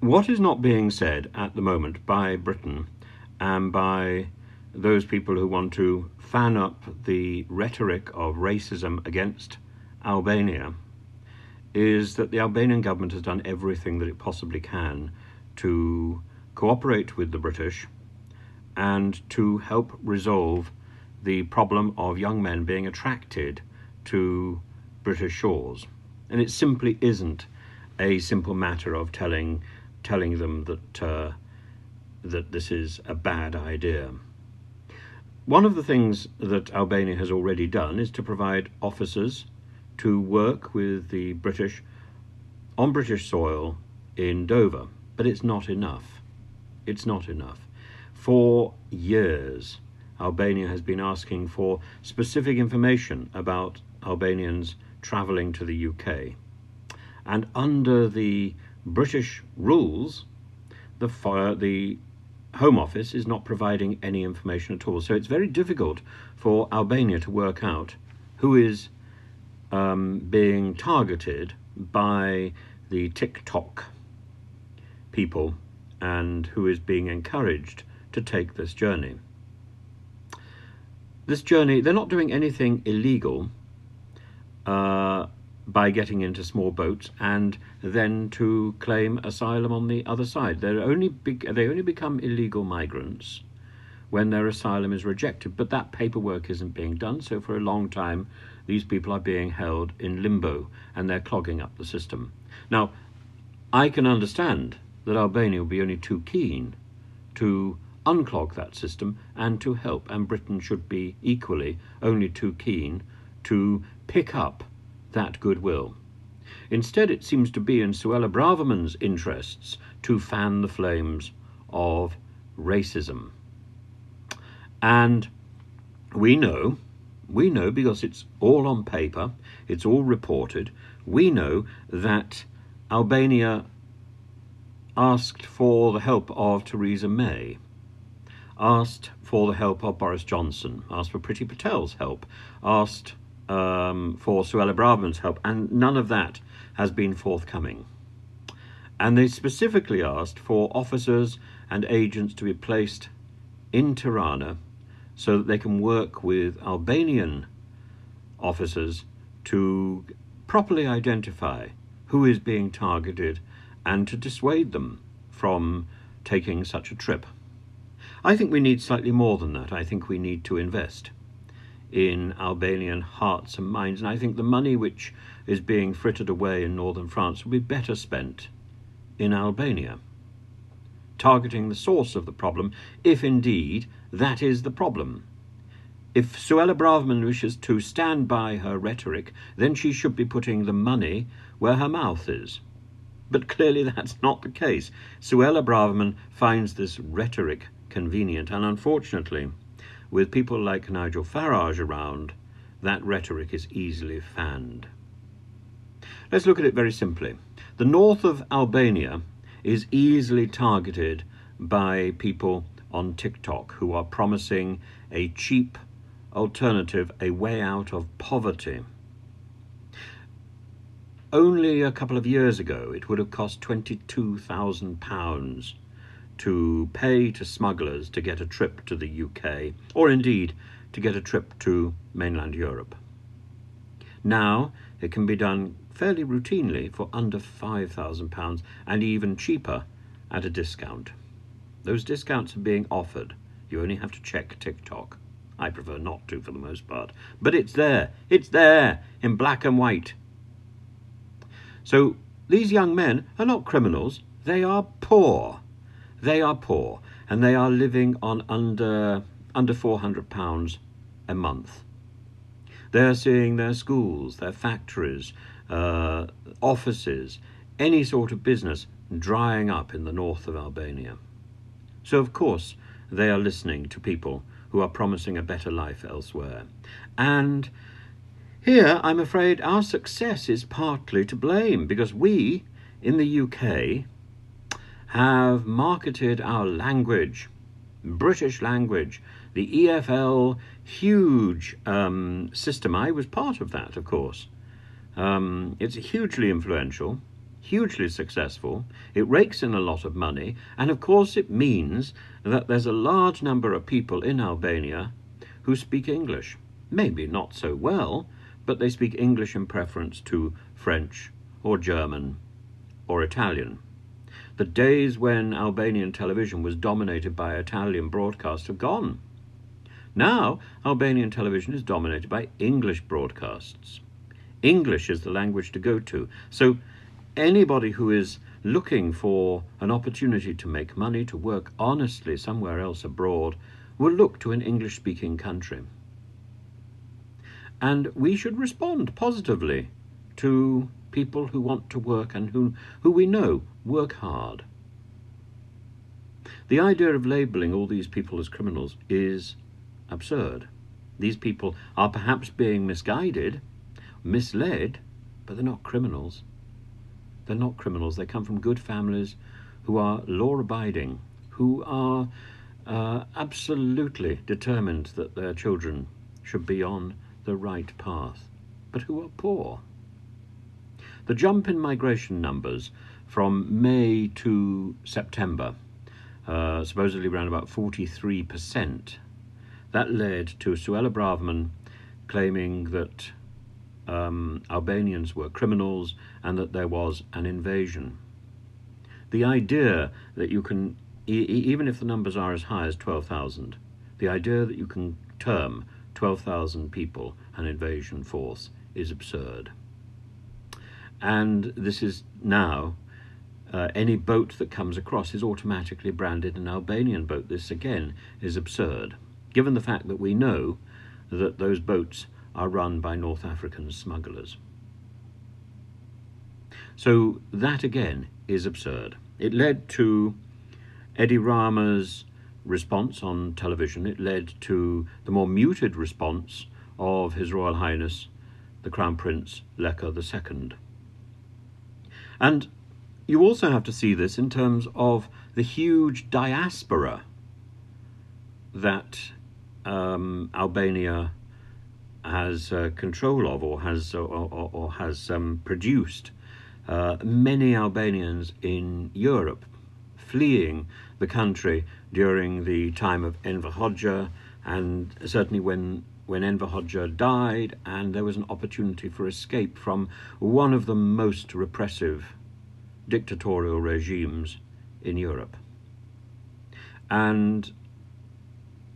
What is not being said at the moment by Britain and by those people who want to fan up the rhetoric of racism against Albania is that the Albanian government has done everything that it possibly can to cooperate with the British and to help resolve the problem of young men being attracted to British shores. And it simply isn't a simple matter of telling them that this is a bad idea. One of the things that Albania has already done is to provide officers to work with the British on British soil in Dover, but it's not enough. It's not enough. For years, Albania has been asking for specific information about Albanians travelling to the UK. And under the British rules, the Home Office is not providing any information at all. So it's very difficult for Albania to work out who is being targeted by the TikTok people and who is being encouraged to take this journey. This journey, they're not doing anything illegal by getting into small boats and then to claim asylum on the other side. They only become illegal migrants when their asylum is rejected, but that paperwork isn't being done, so for a long time these people are being held in limbo and they're clogging up the system. Now, I can understand that Albania will be only too keen to unclog that system and to help, and Britain should be equally only too keen to pick up that goodwill. Instead, it seems to be in Suella Braverman's interests to fan the flames of racism. And we know because it's all on paper, it's all reported, we know that Albania asked for the help of Theresa May, asked for the help of Boris Johnson, asked for Priti Patel's help, asked for Suella Braverman's help, and none of that has been forthcoming. And they specifically asked for officers and agents to be placed in Tirana so that they can work with Albanian officers to properly identify who is being targeted and to dissuade them from taking such a trip. I think we need slightly more than that. I think we need to invest in Albanian hearts and minds, and I think the money which is being frittered away in northern France would be better spent in Albania, targeting the source of the problem, if indeed that is the problem. If Suella Braverman wishes to stand by her rhetoric, then she should be putting the money where her mouth is. But clearly that's not the case. Suella Braverman finds this rhetoric convenient, and unfortunately, with people like Nigel Farage around, that rhetoric is easily fanned. Let's look at it very simply. The north of Albania is easily targeted by people on TikTok who are promising a cheap alternative, a way out of poverty. Only a couple of years ago, it would have cost £22,000 to pay to smugglers to get a trip to the UK, or indeed to get a trip to mainland Europe. Now it can be done fairly routinely for under £5,000 and even cheaper at a discount. Those discounts are being offered. You only have to check TikTok. I prefer not to for the most part, but it's there in black and white. So these young men are not criminals, they are poor. They are poor, and they are living on under £400 a month. They're seeing their schools, their factories, offices, any sort of business drying up in the north of Albania. So of course they are listening to people who are promising a better life elsewhere. And here, I'm afraid, our success is partly to blame, because we in the UK have marketed our language, British language, the EFL huge system. I was part of that, of course. It's hugely influential, hugely successful. It rakes in a lot of money, and of course it means that there's a large number of people in Albania who speak English. Maybe not so well, but they speak English in preference to French or German or Italian. The days when Albanian television was dominated by Italian broadcasts have gone. Now, Albanian television is dominated by English broadcasts. English is the language to go to. So anybody who is looking for an opportunity to make money, to work honestly somewhere else abroad, will look to an English-speaking country. And we should respond positively to people who want to work and who we know work hard. The idea of labeling all these people as criminals is absurd. These people are perhaps being misguided, misled, but they're not criminals. They're not criminals. They come from good families who are law-abiding, who are absolutely determined that their children should be on the right path, but who are poor. The jump in migration numbers from May to September, supposedly around about 43%, that led to Suella Braverman claiming that Albanians were criminals and that there was an invasion. The idea that you can, even if the numbers are as high as 12,000, the idea that you can term 12,000 people an invasion force is absurd. And this is now, any boat that comes across is automatically branded an Albanian boat. This again is absurd, given the fact that we know that those boats are run by North African smugglers. So that again is absurd. It led to Eddie Rama's response on television. It led to the more muted response of His Royal Highness the Crown Prince Leka II. And you also have to see this in terms of the huge diaspora that Albania has control of, or has produced. Many Albanians in Europe fleeing the country during the time of Enver Hoxha, and certainly when Enver Hoxha died, and there was an opportunity for escape from one of the most repressive dictatorial regimes in Europe. And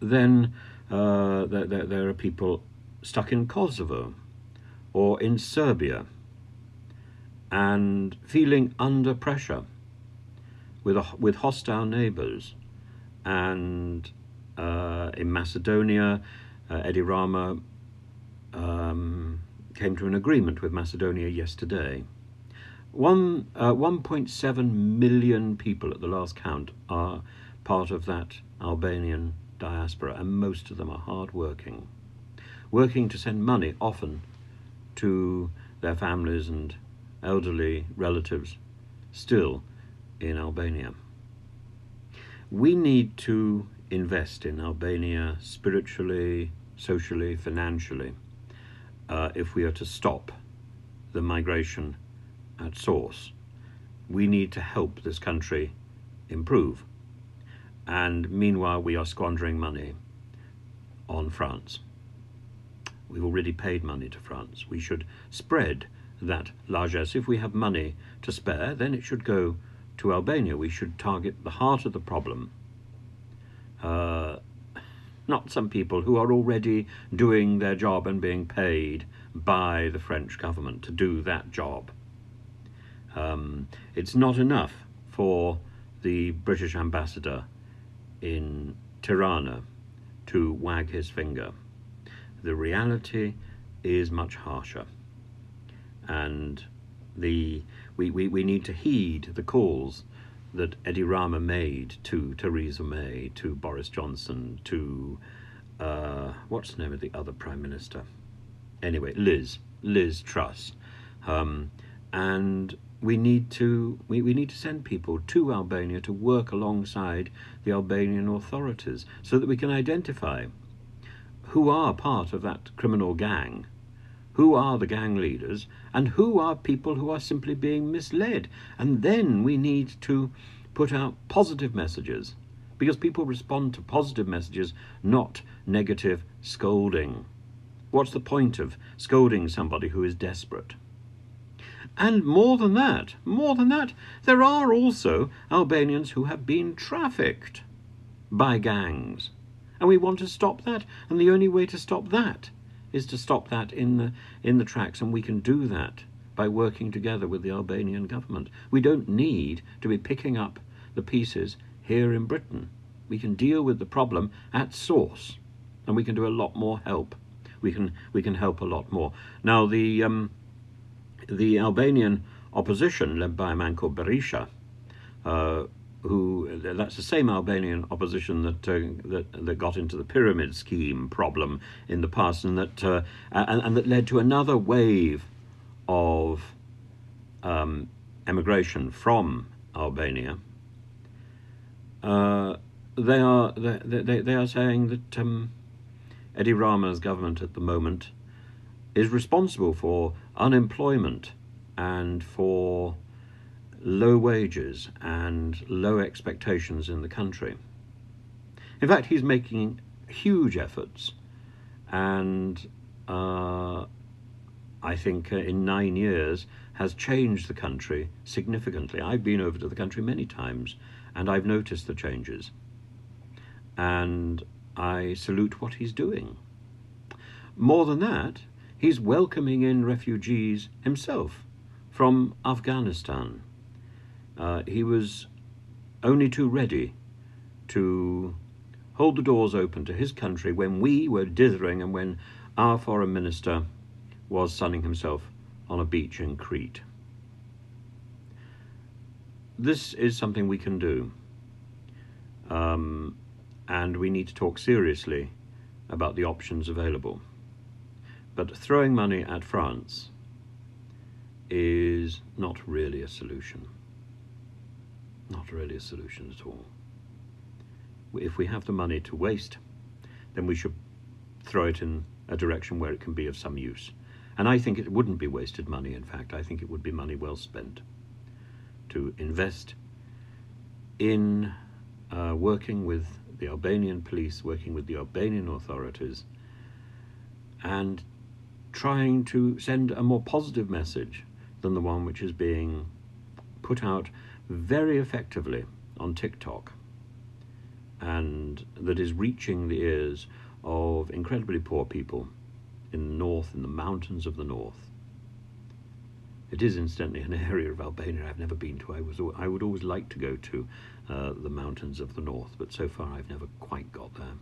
then there are people stuck in Kosovo or in Serbia and feeling under pressure with hostile neighbours. And in Macedonia, Eddie Rama came to an agreement with Macedonia yesterday. 1.7 million people at the last count are part of that Albanian diaspora, and most of them are hard-working, working to send money often to their families and elderly relatives still in Albania. We need to invest in Albania spiritually, socially, financially, if we are to stop the migration at source. We need to help this country improve. And meanwhile, we are squandering money on France. We've already paid money to France. We should spread that largesse. If we have money to spare, then it should go to Albania. We should target the heart of the problem, not some people who are already doing their job and being paid by the French government to do that job. It's not enough for the British ambassador in Tirana to wag his finger. The reality is much harsher, and we need to heed the calls that Eddie Rama made to Theresa May, to Boris Johnson, to what's the name of the other Prime Minister? Anyway, Liz Truss, and we need to send people to Albania to work alongside the Albanian authorities so that we can identify who are part of that criminal gang who are the gang leaders and who are people who are simply being misled. And then we need to put out positive messages, because people respond to positive messages, not negative scolding. What's the point of scolding somebody who is desperate? And more than that, there are also Albanians who have been trafficked by gangs. And we want to stop that. And the only way to stop that is to stop that in the tracks. And we can do that by working together with the Albanian government. We don't need to be picking up the pieces here in Britain. We can deal with the problem at source, and we can do a lot more help. We can help a lot more. Now, the Albanian opposition, led by a man called Berisha, that's the same Albanian opposition that got into the pyramid scheme problem in the past, and that led to another wave of emigration from Albania. They are saying that Eddie Rama's government at the moment is responsible for unemployment and for low wages and low expectations in the country. In fact, he's making huge efforts, and I think in 9 years has changed the country significantly. I've been over to the country many times, and I've noticed the changes, and I salute what he's doing. More than that, he's welcoming in refugees himself from Afghanistan. He was only too ready to hold the doors open to his country when we were dithering and when our foreign minister was sunning himself on a beach in Crete. This is something we can do, and we need to talk seriously about the options available. But throwing money at France is not really a solution. Not really a solution at all. If we have the money to waste, then we should throw it in a direction where it can be of some use. And I think it wouldn't be wasted money, in fact. I think it would be money well spent to invest in working with the Albanian police, working with the Albanian authorities, and trying to send a more positive message than the one which is being put out very effectively on TikTok, and that is reaching the ears of incredibly poor people in the north, in the mountains of the north. It is incidentally an area of Albania I've never been to. I would always like to go to the mountains of the north, but so far I've never quite got there.